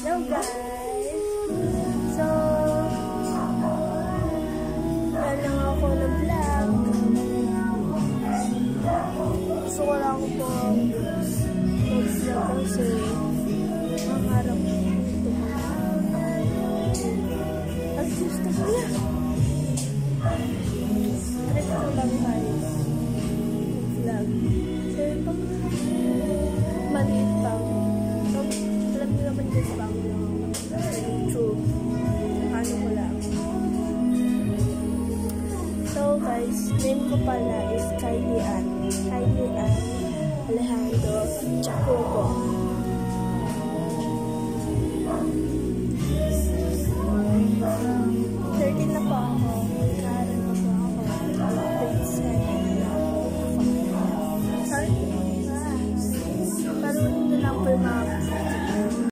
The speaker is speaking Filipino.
Hello guys! So, lang ako ng vlog. Gusto ko lang po mag-vlog kasi ang harap ko ito. At gusto ko yan. Trip ko lang guys. Vlog. So, itong maliit pa ako. Alam niyo naman guys ba ako sa YouTube. Ano ko lang. So guys, name ko pala is Kylie Ann Alejandro Jacobo.